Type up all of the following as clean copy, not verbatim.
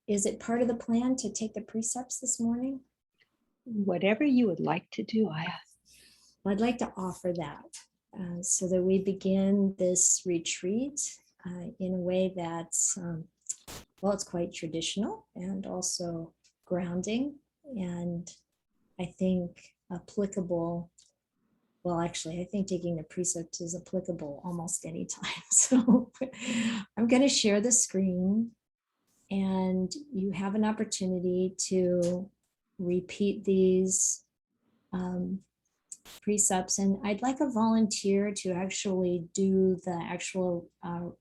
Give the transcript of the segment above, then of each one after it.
Is it part of the plan to take the precepts this morning? Whatever you would like to do, Ayya. Well, I'd like to offer that so that we begin this retreat in a way that's, well, it's quite traditional and also grounding, and I think applicable. Well, actually, I think taking the precepts is applicable almost any time. So I'm going to share the screen, and you have an opportunity to repeat these precepts. And I'd like a volunteer to actually do the actual, what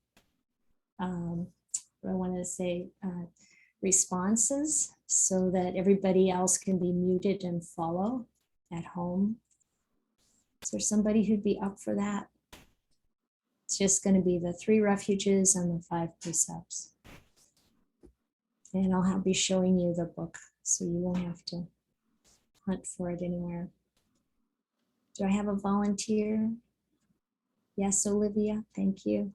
I want to say, responses, so that everybody else can be muted and follow at home. Is there somebody who'd be up for that? It's just going to be the 3 refuges and the 5 precepts. And I'll be showing you the book, so you won't have to hunt for it anywhere. Do I have a volunteer? Yes, Olivia, thank you.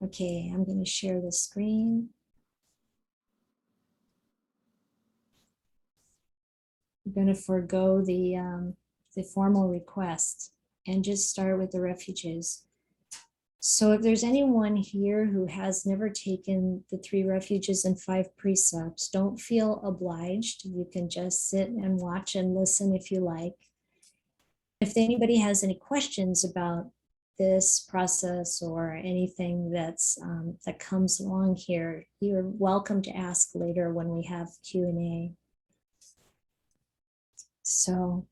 Okay, I'm going to share the screen. I'm going to forego the formal request and just start with the refuges. So if there's anyone here who has never taken the 3 refuges and 5 precepts, don't feel obliged. You can just sit and watch and listen if you like. If anybody has any questions about this process or anything that's that comes along here, you're welcome to ask later when we have Q&A. So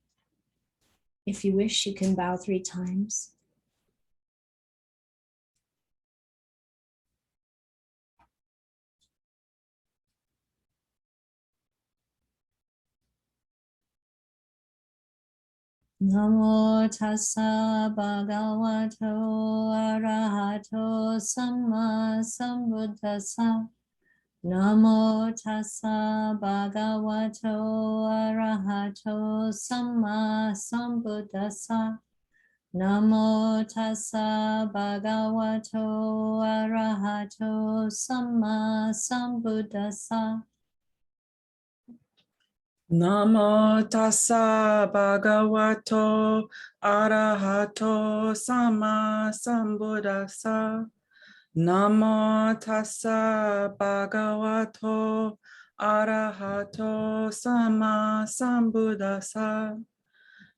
if you wish, you can bow 3 times. Namo tassa bhagavato arahato samma sambuddhassa. Namo tassa bhagavato arahato samma sambuddhassa. Namo tassa bhagavato arahato samma sambuddhassa. Namo tassa bhagavato arahato sama sambuddhassa. Namo tassa bhagavato arahato sama sambuddhassa.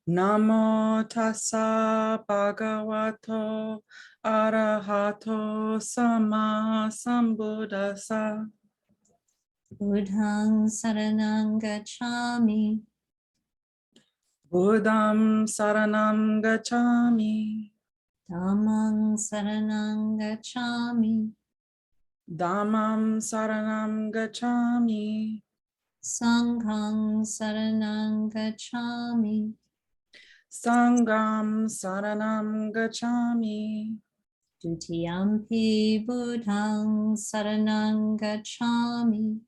Namo tassa bhagavato arahato sama sambuddhassa. Buddhang saranang gacchami. Buddham saranam gacchami. Dhammang saranang gacchami. Dhammam saranam gacchami. Sanghang saranang gacchami. Sangham saranam gacchami. Dutiyampi buddhang saranang gacchami.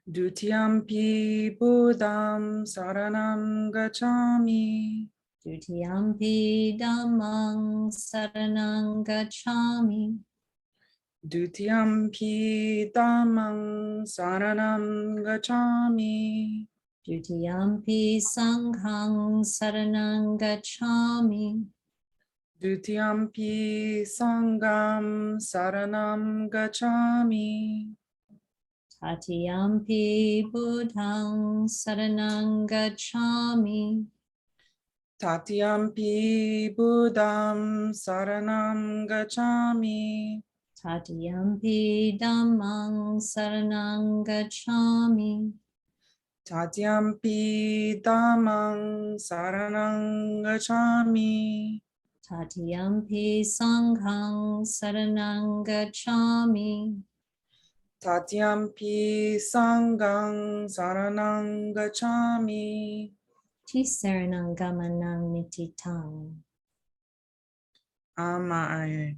Dutiyampi Buddham saranam gacchami. Dutiyampi dhammang saranang gacchami. Dutiyampi Dhammam saranam gacchami. Dutiyampi sanghang saranang gacchami. Dutiyampi Sangham saranam gacchami. Tatiyampi buddhang saranang gacchami. Tatiyampi Buddham saranam gacchami. Tatiyampi dhammang saranang gacchami. Tatiyampi Dhammam saranam gacchami. Tatiyampi sanghang saranang gacchami. Tatiyampi Sangham saranam gacchami. Tisaranang gamanang nititang. Ayya.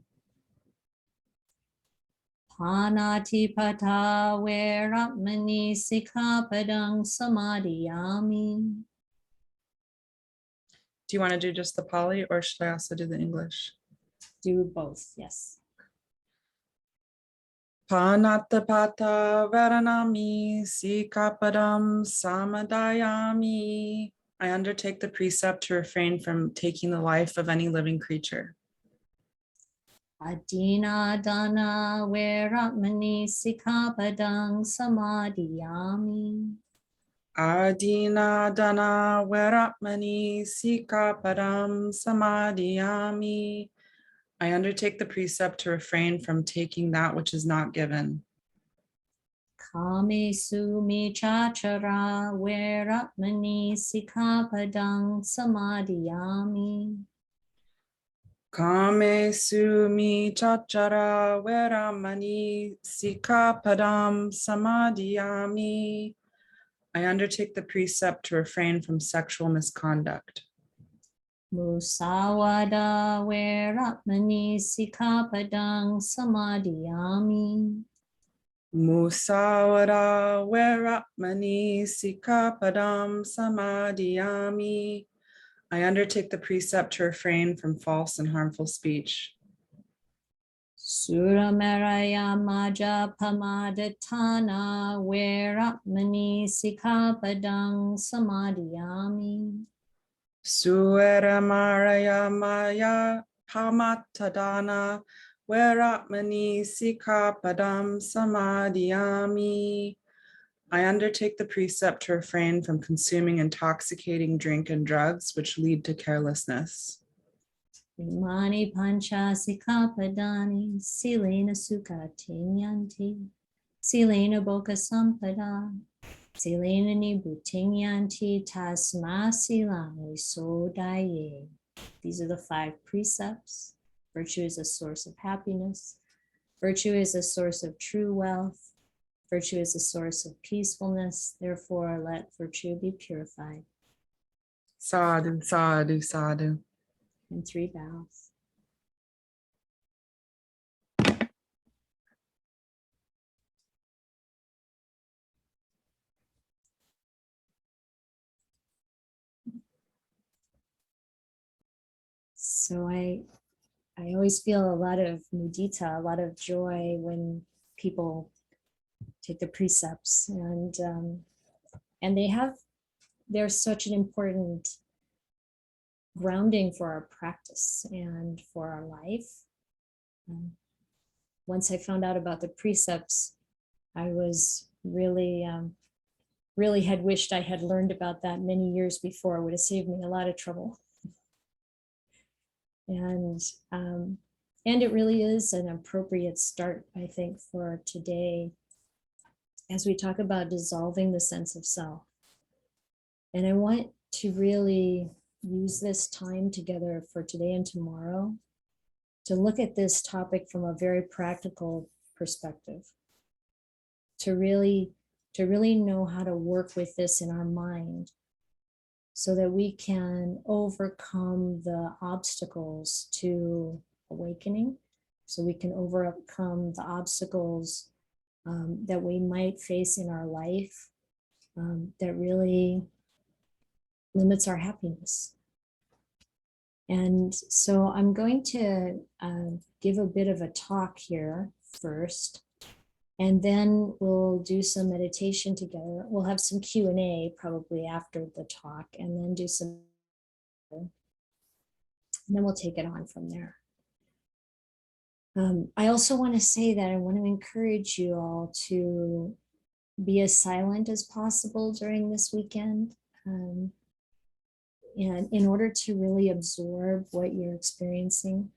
Panatipata veramani sikkhapadang samadhiyami. Do you want to do just the Pali or should I also do the English? Do both, yes. Panatapata Varanami Sikapadam Samadayami. I undertake the precept to refrain from taking the life of any living creature. Adina dana veramani sikapadang samadhiyami. Adina dana veramani sikapadam samadhiyami. I undertake the precept to refrain from taking that which is not given. Kame sumi chachara veramani sikapadang samadhiyami. Kame sumi chachara veramani sikapadam samadhiyami. I undertake the precept to refrain from sexual misconduct. Musawada veramani sikapadang samadhiyami. Musawada veramani sikapadam samadhiyami. I undertake the precept to refrain from false and harmful speech. Suramaraya maja pamadatana veramani sikapadang samadhiyami. Sueramaraya maya pamatadana veramani sikapadam samadhiyami. I undertake the precept to refrain from consuming intoxicating drink and drugs which lead to carelessness. Imani pancha sikapadani silena sukha tinyanti. Silena boka sampada. Silena nibutinyanti tasma silani sodaye. These are the 5 precepts. Virtue is a source of happiness. Virtue is a source of true wealth. Virtue is a source of peacefulness. Therefore, let virtue be purified. Sadhu, sadhu, sadhu. And 3 vows. So I always feel a lot of mudita, a lot of joy when people take the precepts, and they're such an important grounding for our practice and for our life. Once I found out about the precepts, I was really had wished I had learned about that many years before. It would have saved me a lot of trouble. And it really is an appropriate start, I think, for today as we talk about dissolving the sense of self. And I want to really use this time together for today and tomorrow to look at this topic from a very practical perspective, to really know how to work with this in our mind so that we can overcome the obstacles to awakening, so we can overcome the obstacles that we might face in our life that really limits our happiness. And so I'm going to give a bit of a talk here first, and then we'll do some meditation together. We'll have some Q&A probably after the talk, and then do some, and then we'll take it on from there. I also want to say that I want to encourage you all to be as silent as possible during this weekend. And in order to really absorb what you're experiencing.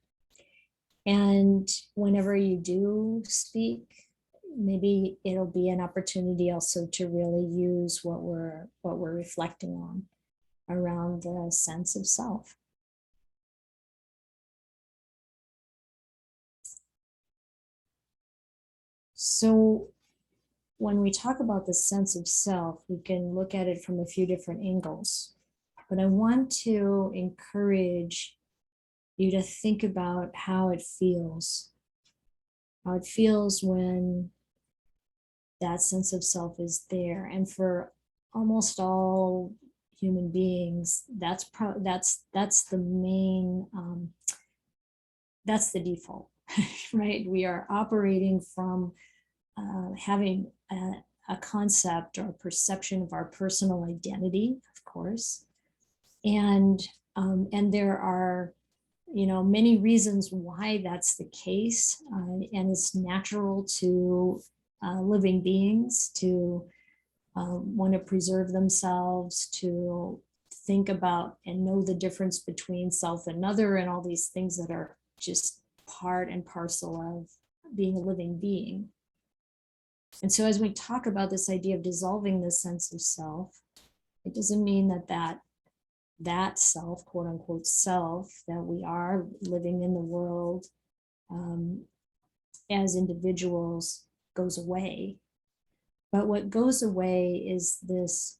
And whenever you do speak, maybe it'll be an opportunity also to really use what we're reflecting on around the sense of self. So when we talk about the sense of self, we can look at it from a few different angles. But I want to encourage you to think about how it feels when that sense of self is there. And for almost all human beings, that's the main, that's the default, right? We are operating from having a concept or perception of our personal identity, of course. And there are, many reasons why that's the case. And it's natural to living beings to want to preserve themselves, to think about and know the difference between self and other, and all these things that are just part and parcel of being a living being. And so as we talk about this idea of dissolving the sense of self, it doesn't mean that self, quote unquote self, that we are living in the world as individuals goes away. But what goes away is this,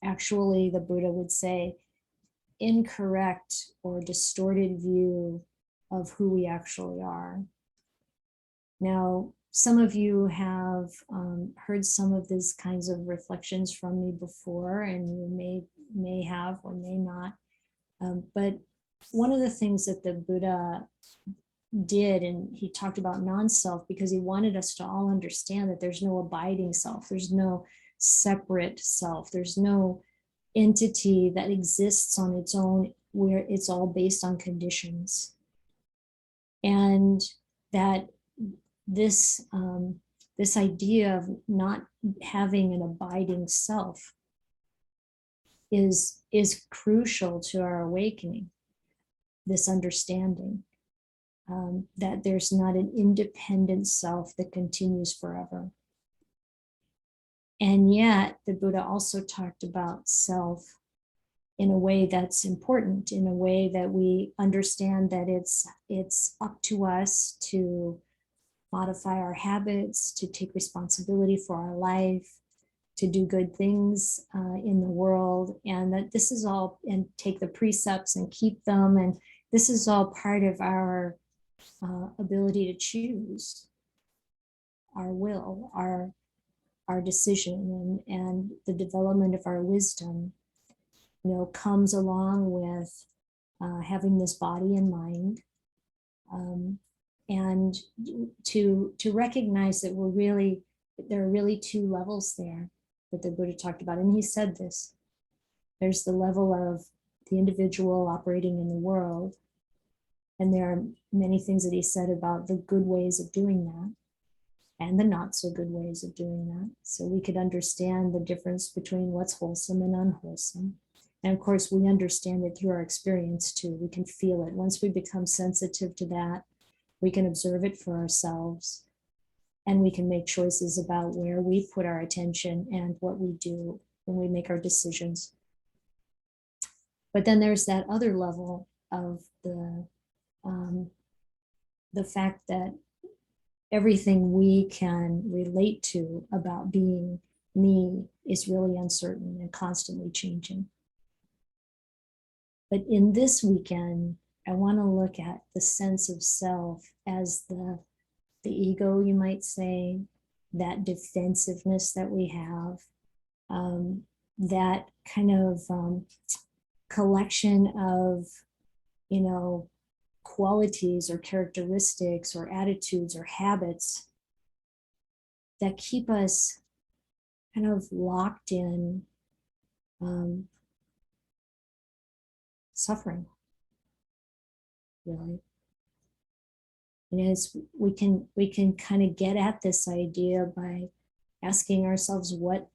actually, the Buddha would say, incorrect or distorted view of who we actually are. Now, some of you have heard some of these kinds of reflections from me before, and you may have or may not. But one of the things that the Buddha did, and he talked about non-self because he wanted us to all understand that there's no abiding self, there's no separate self, there's no entity that exists on its own where it's all based on conditions. And that this idea of not having an abiding self is crucial to our awakening, this understanding that there's not an independent self that continues forever. And yet the Buddha also talked about self in a way that's important, in a way that we understand that it's up to us to modify our habits, to take responsibility for our life, to do good things in the world, and that this is all, and take the precepts and keep them, and this is all part of our ability to choose, our will, our decision, and the development of our wisdom, comes along with having this body and mind, and to recognize that there are really two levels there that the Buddha talked about. And he said this: there's the level of the individual operating in the world, and there are many things that he said about the good ways of doing that and the not so good ways of doing that, so we could understand the difference between what's wholesome and unwholesome. And of course, we understand it through our experience too. We can feel it. Once we become sensitive to that, we can observe it for ourselves, and we can make choices about where we put our attention and what we do when we make our decisions. But then there's that other level of the fact that everything we can relate to about being me is really uncertain and constantly changing. But in this weekend, I want to look at the sense of self as the ego, you might say, that defensiveness that we have, that kind of collection of, qualities or characteristics or attitudes or habits that keep us kind of locked in suffering, really. And as we can kind of get at this idea by asking ourselves what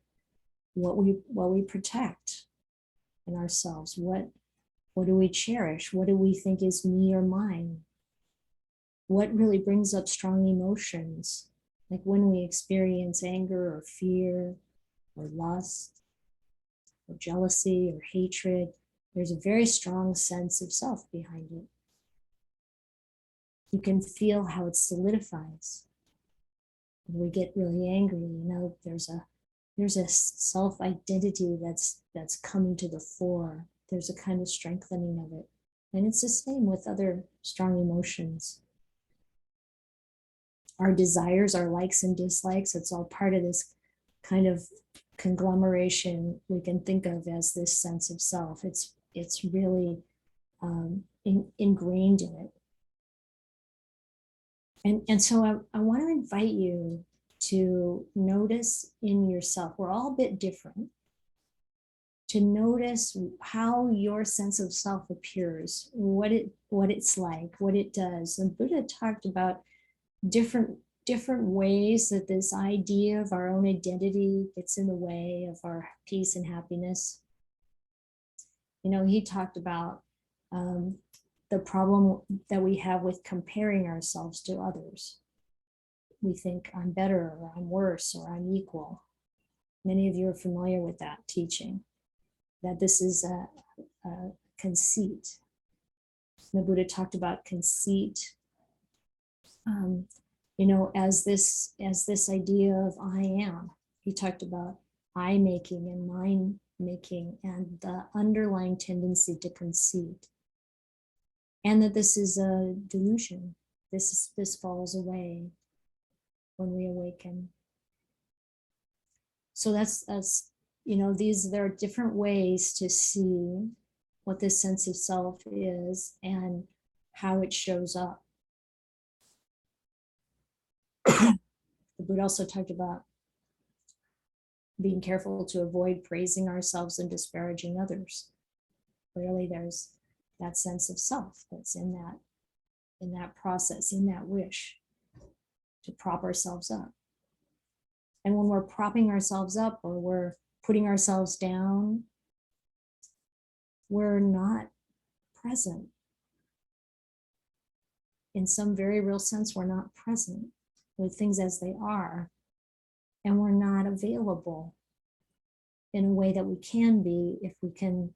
we protect in ourselves. What do we cherish? What do we think is me or mine? What really brings up strong emotions? Like when we experience anger or fear or lust or jealousy or hatred, there's a very strong sense of self behind it. You can feel how it solidifies. When we get really angry, there's a self-identity that's coming to the fore. There's a kind of strengthening of it. And it's the same with other strong emotions. Our desires, our likes and dislikes, it's all part of this kind of conglomeration we can think of as this sense of self. It's really ingrained in it. And so I want to invite you to notice in yourself, we're all a bit different, to notice how your sense of self appears, what it's like, what it does. And Buddha talked about different ways that this idea of our own identity gets in the way of our peace and happiness. You know, he talked about the problem that we have with comparing ourselves to others. We think I'm better or I'm worse or I'm equal. Many of you are familiar with that teaching, that this is a conceit. The Buddha talked about conceit, you know, as this idea of I am. He talked about I making and mind making and the underlying tendency to conceit, and that this is a delusion. This falls away when we awaken. So that's you know, there are different ways to see what this sense of self is and how it shows up. The Buddha also talked about being careful to avoid praising ourselves and disparaging others. Clearly, there's that sense of self that's in that process, in that wish to prop ourselves up. And when we're propping ourselves up or we're putting ourselves down, we're not present. In some very real sense, we're not present with things as they are, and we're not available in a way that we can be if we can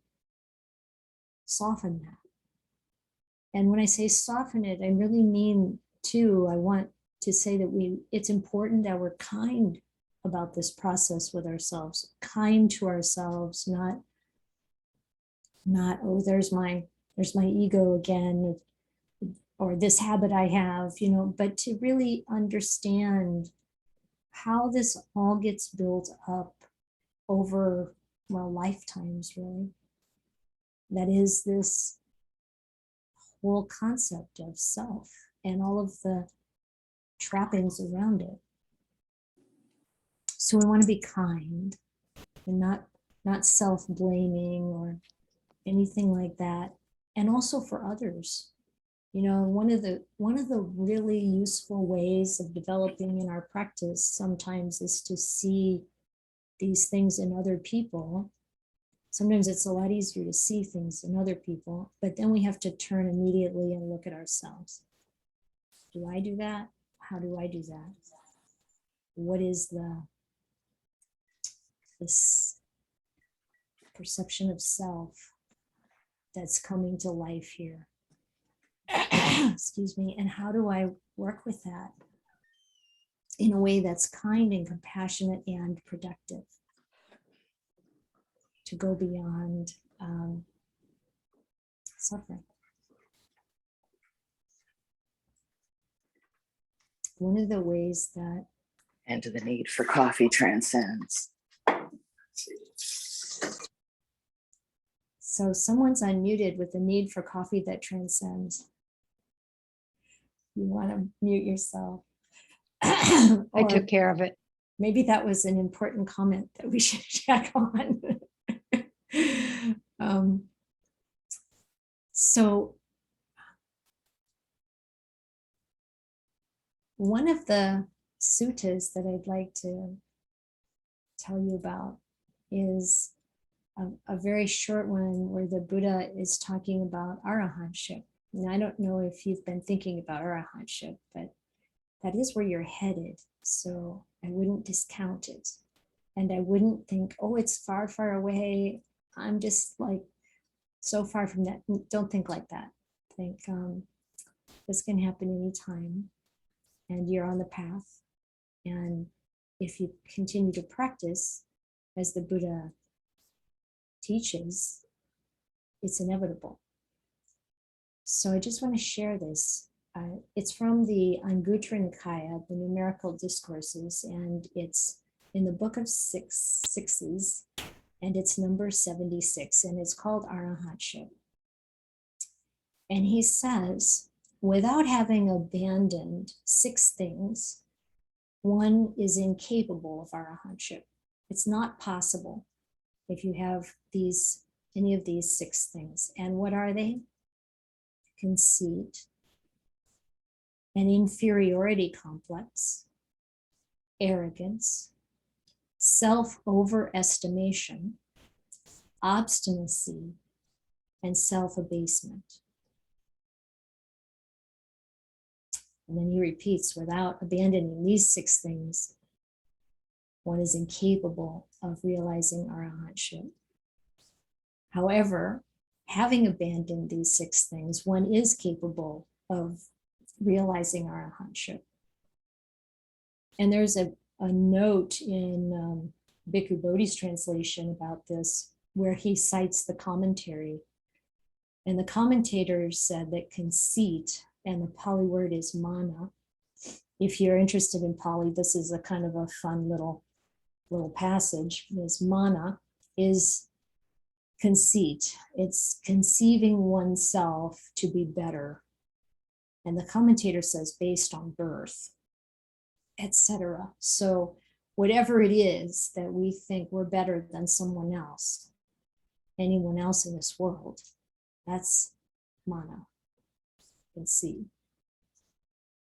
soften that. And when I say soften it, I really mean too, I want to say that it's important that we're kind about this process with ourselves, kind to ourselves, not oh, there's my ego again, or this habit I have, you know, but to really understand how this all gets built up over, well, lifetimes, really. That is this whole concept of self and all of the trappings around it. So we want to be kind and not self-blaming or anything like that. And also for others. You know, one of the really useful ways of developing in our practice sometimes is to see these things in other people. Sometimes it's a lot easier to see things in other people, but then we have to turn immediately and look at ourselves. Do I do that? How do I do that? What is this perception of self that's coming to life here? Excuse me. And how do I work with that in a way that's kind and compassionate and productive, to go beyond suffering? One of the ways that and the need for coffee transcends. So someone's unmuted with the need for coffee that transcends. You want to mute yourself. I took care of it. Maybe that was an important comment that we should check on. So one of the suttas that I'd like to tell you about is a very short one where the Buddha is talking about arahantship. And I don't know if you've been thinking about arahantship, but that is where you're headed. So I wouldn't discount it. And I wouldn't think, oh, it's far, far away. I'm just like so far from that. Don't think like that. Think this can happen anytime. And you're on the path. And if you continue to practice, as the Buddha teaches, it's inevitable. So I just want to share this. It's from the Anguttara Nikaya, the numerical discourses, and it's in the book of sixes, and it's number 76, and it's called Arahantship. And he says, without having abandoned 6 things, one is incapable of arahantship. It's not possible if you have any of these 6 things. And what are they? Conceit, an inferiority complex, arrogance, self-overestimation, obstinacy, and self-abasement. And then he repeats, without abandoning these 6 things, one is incapable of realizing arahantship. However, having abandoned these 6 things, one is capable of realizing arahantship. And there's a note in Bhikkhu Bodhi's translation about this, where he cites the commentary. And the commentator said that conceit, and the Pali word is mana. If you're interested in Pali, this is a kind of a fun little passage. This mana is conceit. It's conceiving oneself to be better. And the commentator says based on birth, etc. So whatever it is that we think we're better than someone else, anyone else in this world, that's mana, conceit.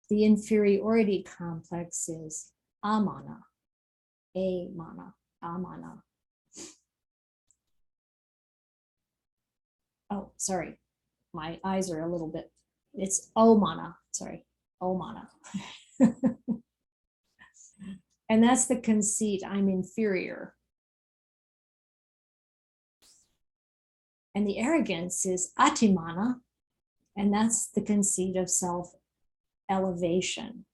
The inferiority complex is amana, amana. Oh, sorry, my eyes are a little bit, it's omana, sorry, omana. And that's the conceit, I'm inferior. And the arrogance is atimana, and that's the conceit of self-elevation.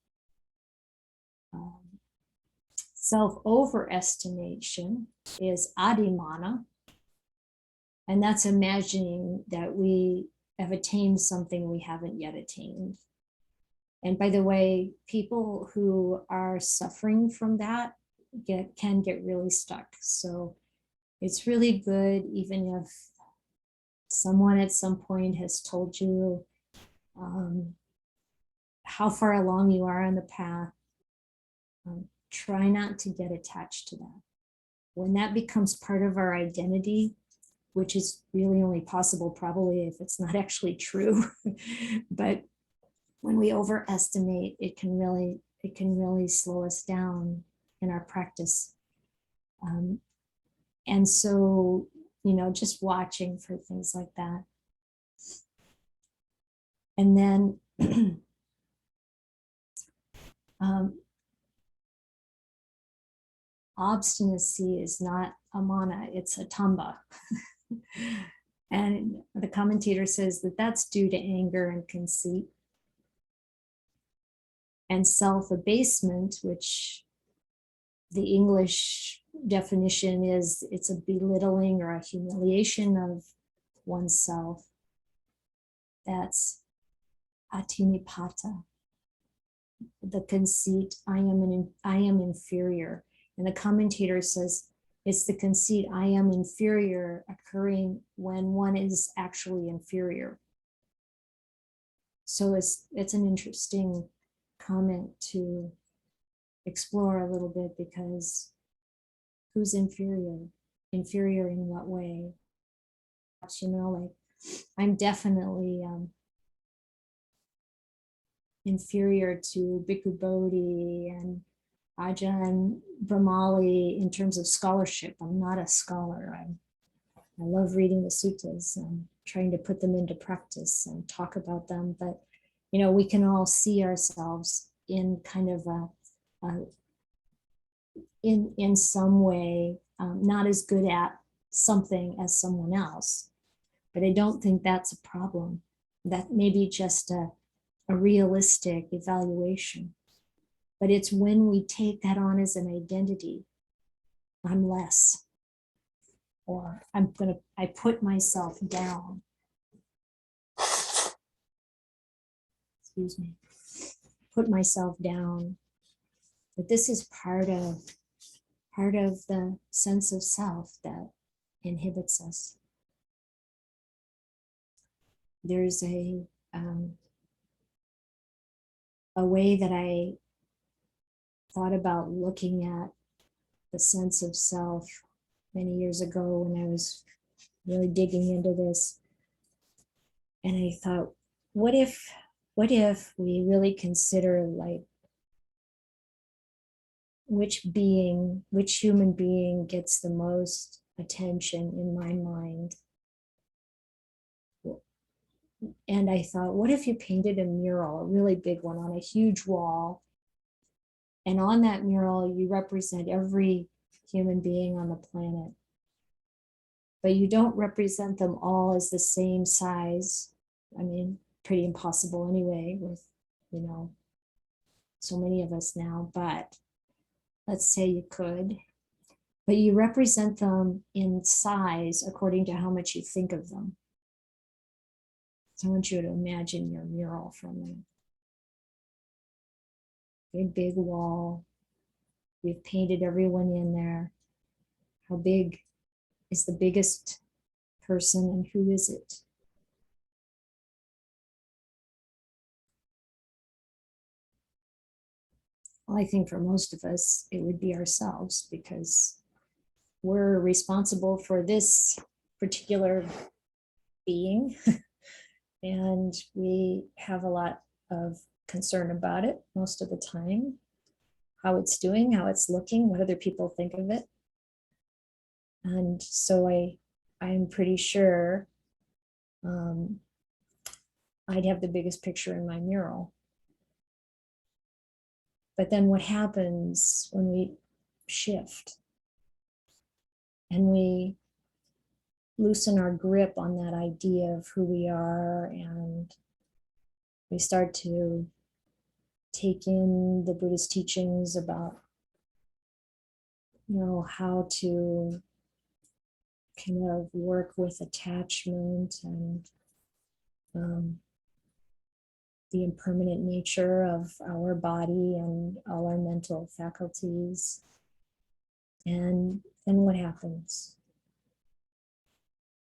Self-overestimation is adimana, and that's imagining that we have attained something we haven't yet attained. And by the way, people who are suffering from that can get really stuck. So it's really good, even if someone at some point has told you how far along you are on the path, try not to get attached to that. When that becomes part of our identity, which is really only possible probably if it's not actually true, but when we overestimate, it can really slow us down in our practice. And so, just watching for things like that. And then obstinacy is not a mana, it's a tamba. And the commentator says that that's due to anger and conceit. And self-abasement, which the English definition is, it's a belittling or a humiliation of oneself. That's atinipata, the conceit, I am inferior. And the commentator says it's the conceit, I am inferior, occurring when one is actually inferior. So it's an interesting comment to explore a little bit, because who's inferior? Inferior in what way? Like I'm definitely inferior to Bhikkhu Bodhi and Ajahn Brahmali in terms of scholarship. I'm not a scholar. I love reading the suttas and trying to put them into practice and talk about them. But, we can all see ourselves in kind of in some way, not as good at something as someone else. But I don't think that's a problem. That may be just a realistic evaluation. But it's when we take that on as an identity, I'm less, or I put myself down. Excuse me, put myself down. But this is part of the sense of self that inhibits us. There's a a way that I thought about looking at the sense of self many years ago when I was really digging into this. And I thought, what if we really consider like which human being gets the most attention in my mind? And I thought, what if you painted a mural, a really big one on a huge wall? And on that mural, you represent every human being on the planet. But you don't represent them all as the same size. I mean, pretty impossible anyway, with, so many of us now, but let's say you could. But you represent them in size according to how much you think of them. So I want you to imagine your mural for a minute. Big wall. We've painted everyone in there. How big is the biggest person and who is it? Well, I think for most of us, it would be ourselves because we're responsible for this particular being. And we have a lot of concern about it most of the time, how it's doing, how it's looking, what other people think of it. And so I'm pretty sure I'd have the biggest picture in my mural. But then what happens when we shift and we loosen our grip on that idea of who we are, and we start to take in the Buddhist teachings about, how to kind of work with attachment and the impermanent nature of our body and all our mental faculties. And then what happens?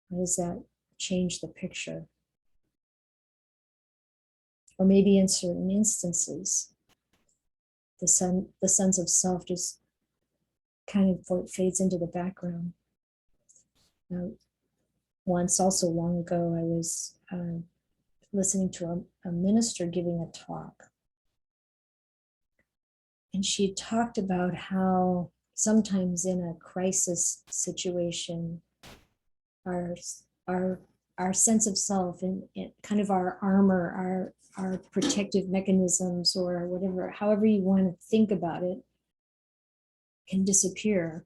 How does that change the picture? Or maybe in certain instances, the sense of self just kind of fades into the background. Once, also long ago, I was listening to a minister giving a talk. And she talked about how sometimes in a crisis situation, our sense of self and kind of our armor, our protective mechanisms, or whatever, however you want to think about it, can disappear.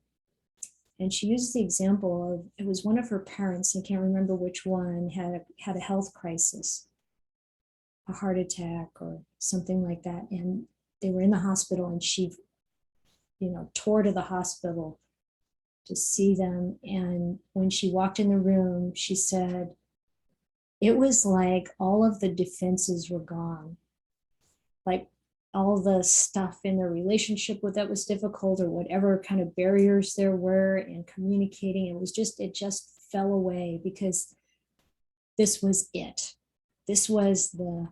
And she used the example of, it was one of her parents, I can't remember which one, had a health crisis, a heart attack or something like that. And they were in the hospital, and she, tore to the hospital to see them. And when she walked in the room, she said, it was like all of the defenses were gone. Like all the stuff in their relationship with that was difficult, or whatever kind of barriers there were in communicating, it just fell away, because this was it. This was the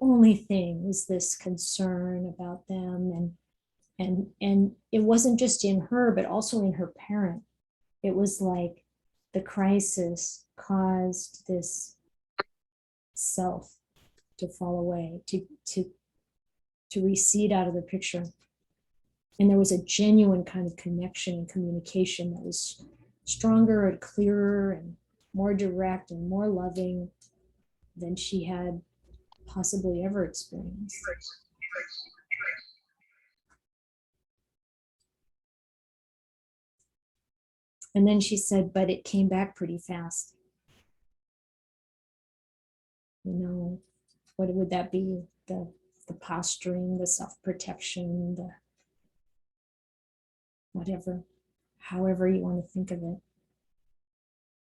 only thing, was this concern about them. And it wasn't just in her, but also in her parent. It was like the crisis caused this self to fall away, to recede out of the picture. And there was a genuine kind of connection and communication that was stronger and clearer and more direct and more loving than she had possibly ever experienced. And then she said, but it came back pretty fast. What would that be? The posturing, the self-protection, the whatever, however you want to think of it.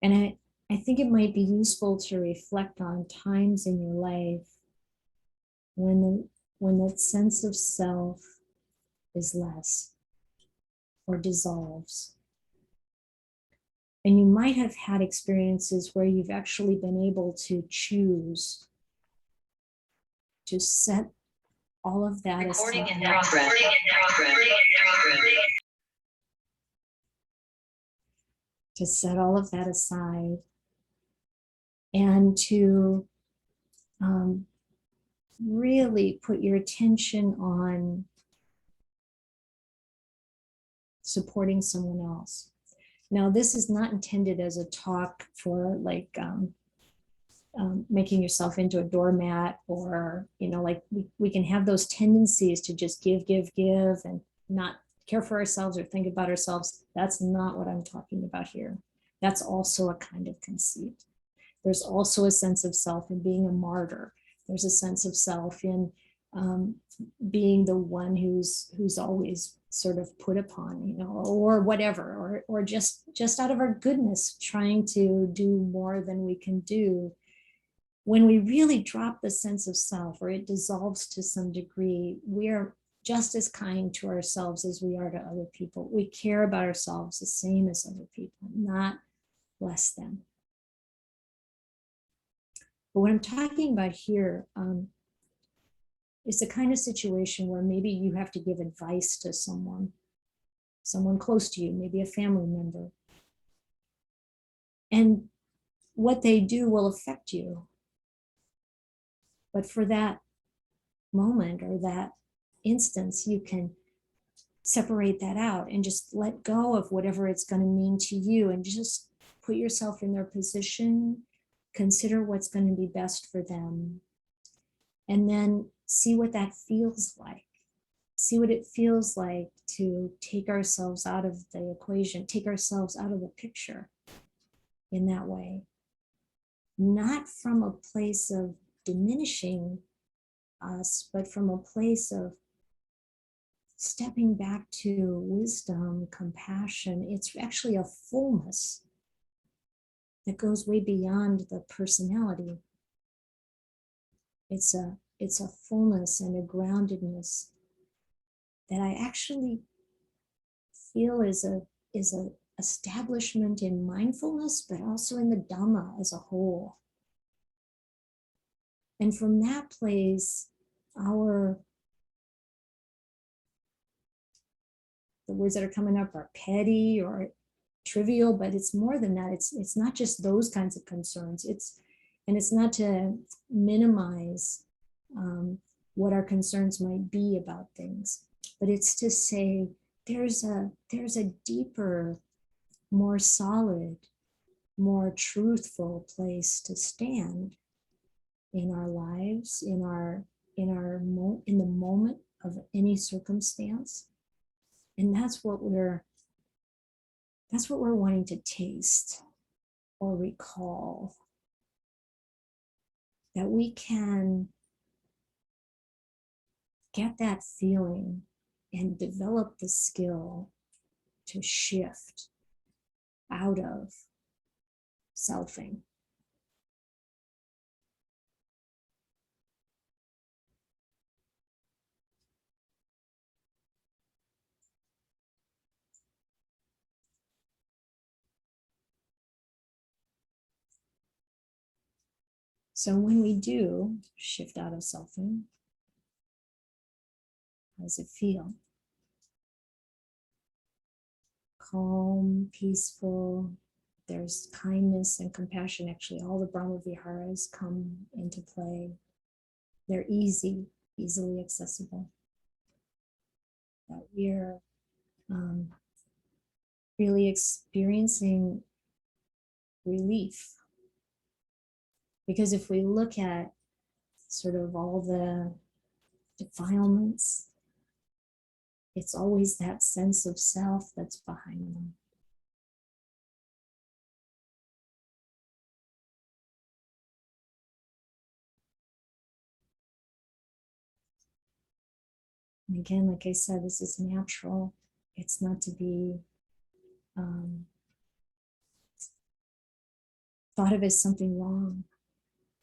And I think it might be useful to reflect on times in your life when that sense of self is less or dissolves. And you might have had experiences where you've actually been able to choose to set all of that Recording in aside. progress. To set all of that aside and to really put your attention on supporting someone else. Now, this is not intended as a talk for like making yourself into a doormat, or, you know, like we can have those tendencies to just give and not care for ourselves or think about ourselves. That's not what I'm talking about here. That's also a kind of conceit. There's also a sense of self in being a martyr. There's a sense of self in being the one who's always sort of put upon, you know, or whatever, or just out of our goodness, trying to do more than we can do. When we really drop the sense of self, or it dissolves to some degree, we are just as kind to ourselves as we are to other people. We care about ourselves the same as other people, not less than. But what I'm talking about here is the kind of situation where maybe you have to give advice to someone close to you, maybe a family member. And what they do will affect you. But for that moment or that instance, you can separate that out and just let go of whatever it's going to mean to you, and just put yourself in their position, consider what's going to be best for them, and then see what that feels like. See what it feels like to take ourselves out of the equation, take ourselves out of the picture in that way. Not from a place of diminishing us, but from a place of stepping back to wisdom, compassion. It's actually a fullness that goes way beyond the personality. It's a fullness and a groundedness that I actually feel is a establishment in mindfulness, but also in the Dhamma as a whole. And from that place, the words that are coming up are petty or trivial, but it's more than that. It's not just those kinds of concerns. It's not to minimize what our concerns might be about things, but it's to say there's a deeper, more solid, more truthful place to stand in our lives, in the moment of any circumstance. And that's what we're wanting to taste or recall, that we can get that feeling and develop the skill to shift out of selfing. So when we do shift out of selfing, how does it feel? Calm, peaceful. There's kindness and compassion. Actually, all the Brahma Viharas come into play. They're easily accessible. That we're really experiencing relief. Because if we look at sort of all the defilements, it's always that sense of self that's behind them. And again, like I said, this is natural. It's not to be thought of as something wrong.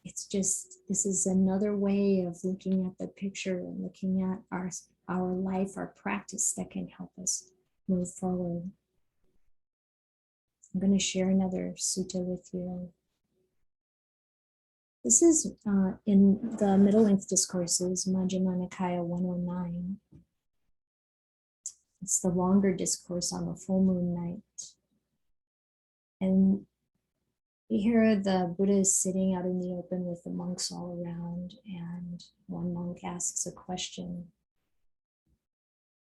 It's just, this is another way of looking at the picture and looking at our life, our practice that can help us move forward. I'm going to share another sutta with you. This is in the middle length discourses, Majjhima Nikaya 109. It's the longer discourse on the full moon night. And here the Buddha is sitting out in the open with the monks all around, and one monk asks a question.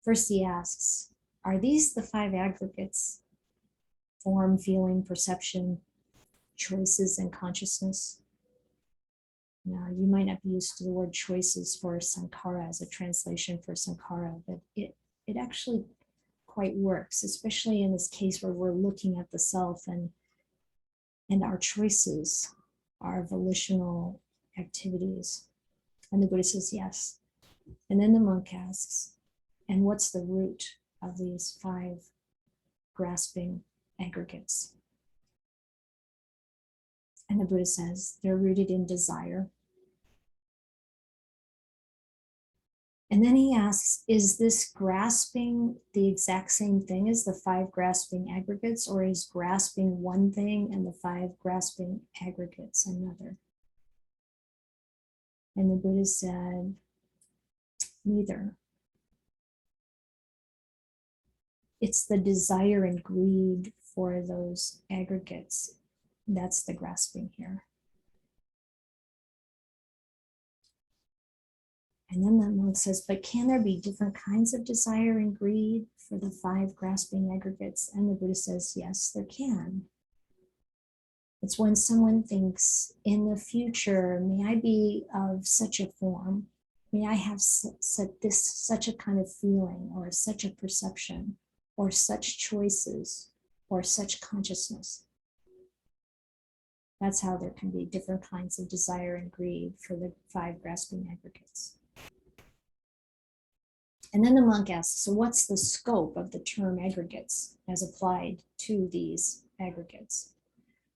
First he asks, are these the 5 aggregates? Form, feeling, perception, choices, and consciousness? Now, you might not be used to the word choices for sankhara as a translation for sankhara, but it actually quite works, especially in this case where we're looking at the self and our choices, our volitional activities. And the Buddha says, yes. And then the monk asks, and what's the root of these 5 grasping aggregates? And the Buddha says, they're rooted in desire. And then he asks, is this grasping the exact same thing as the 5 grasping aggregates, or is grasping one thing and the 5 grasping aggregates another? And the Buddha said, neither. It's the desire and greed for those aggregates. That's the grasping here. And then the monk says, but can there be different kinds of desire and greed for the 5 grasping aggregates? And the Buddha says, yes, there can. It's when someone thinks, in the future, may I be of such a form? May I have such a kind of feeling, or such a perception, or such choices, or such consciousness? That's how there can be different kinds of desire and greed for the 5 grasping aggregates. And then the monk asks, so what's the scope of the term aggregates as applied to these aggregates?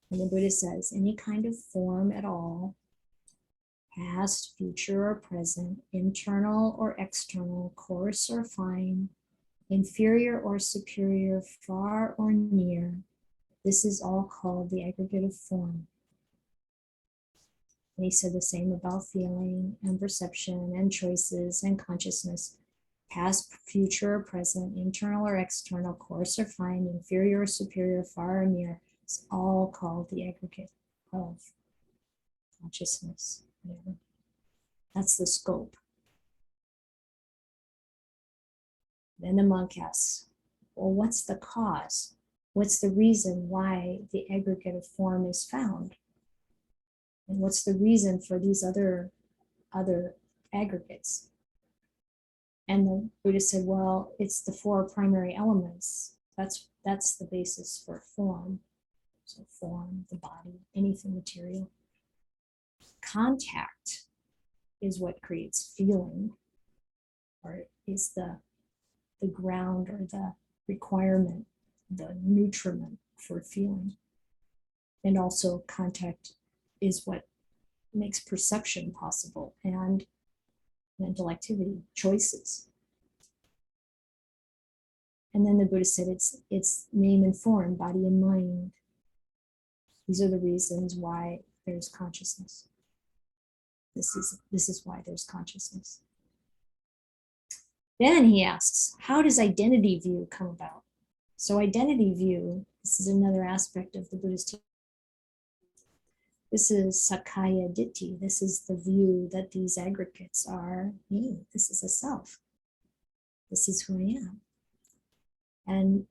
And the Buddha says, any kind of form at all, past, future, or present, internal or external, coarse or fine, inferior or superior, far or near, this is all called the aggregate of form. And he said the same about feeling and perception and choices and consciousness, past, future, or present, internal or external, coarse or fine, inferior or superior, far or near. It's all called the aggregate of consciousness. Whatever. That's the scope. Then the monk asks, well, what's the cause? What's the reason why the aggregate of form is found? And what's the reason for these other aggregates? And the Buddha said, well, it's the 4 primary elements. That's the basis for form. So form, the body, anything material. Contact is what creates feeling, or is the ground or the requirement, the nutriment for feeling. And also contact is what makes perception possible, and mental activity, choices. And then the Buddha said it's name and form, body and mind. These are the reasons why there's consciousness. This is why there's consciousness. Then he asks, how does identity view come about? So identity view, this is another aspect of the Buddhist teaching. This is Sakaya Ditti. This is the view that these aggregates are me. This is a self. This is who I am. And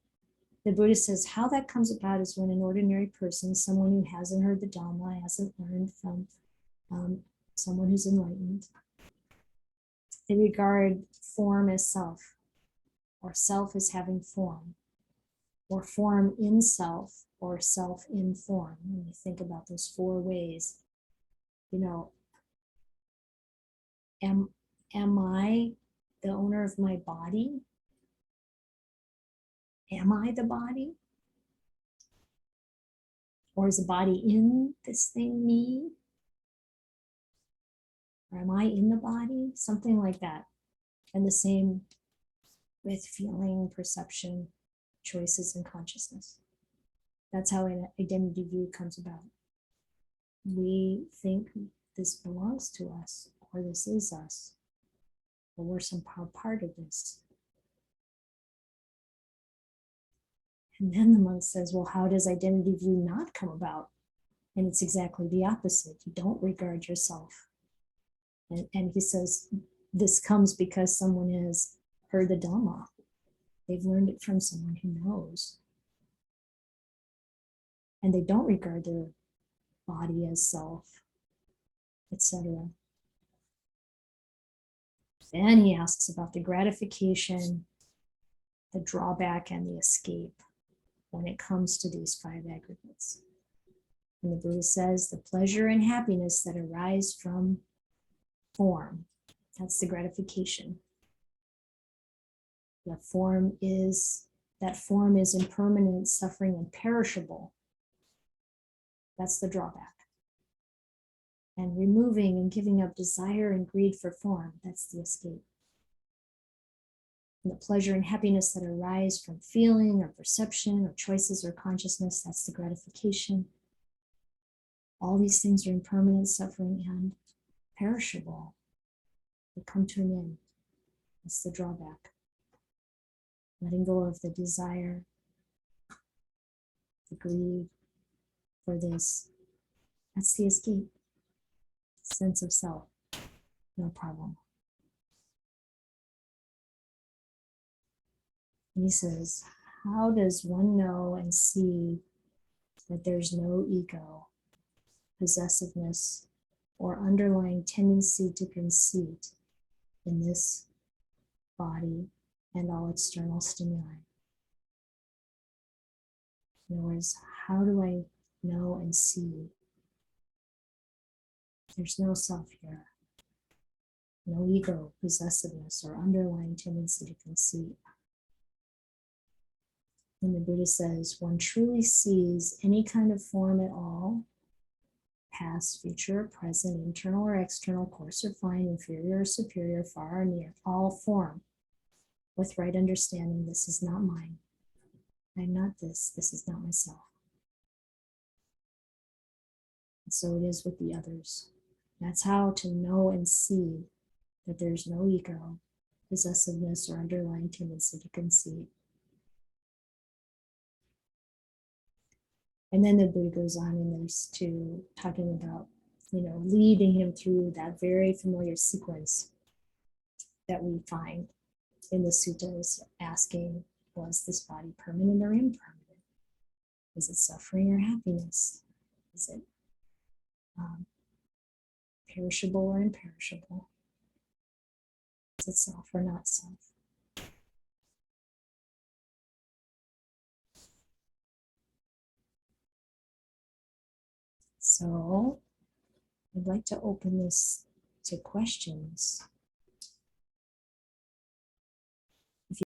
the Buddha says how that comes about is when an ordinary person, someone who hasn't heard the Dhamma, hasn't learned from someone who's enlightened, they regard form as self, or self as having form, or form in self, or self in form. When you think about those 4 ways, you know, am I the owner of my body? Am I the body? Or is the body in this thing me? Or am I in the body? Something like that. And the same with feeling, perception, choices, and consciousness. That's how an identity view comes about. we think this belongs to us, or this is us, or we're somehow part of this. And then the monk says, well, how does identity view not come about? And it's exactly the opposite. You don't regard yourself. And he says, this comes because someone has heard the Dhamma. They've learned it from someone who knows. And they don't regard their body as self, etc. Then he asks about the gratification, the drawback, and the escape when it comes to these 5 aggregates. And the Buddha says the pleasure and happiness that arise from form, that's the gratification. That form is impermanent, suffering, and perishable. That's the drawback. And removing and giving up desire and greed for form, that's the escape. And the pleasure and happiness that arise from feeling or perception or choices or consciousness, that's the gratification. All these things are impermanent, suffering, and perishable. They come to an end. That's the drawback. Letting go of the desire, the greed for this, that's the escape. Sense of self, no problem. And he says, how does one know and see that there's no ego, possessiveness, or underlying tendency to conceit in this body and all external stimuli? In other words, how do I know and see there's no self here, no ego, possessiveness, or underlying tendency to conceit? And the Buddha says, one truly sees any kind of form at all, past, future, present, internal or external, coarse or fine, inferior or superior, far or near, all form. With right understanding, this is not mine. I'm not this. This is not myself. And so it is with the others. That's how to know and see that there's no ego, possessiveness, or underlying tendency to conceit. And then the Buddha goes on in this to talking about, leading him through that very familiar sequence that we find in the suttas, asking, was this body permanent or impermanent? Is it suffering or happiness? Is it perishable or imperishable? Is it self or not self? So I'd like to open this to questions.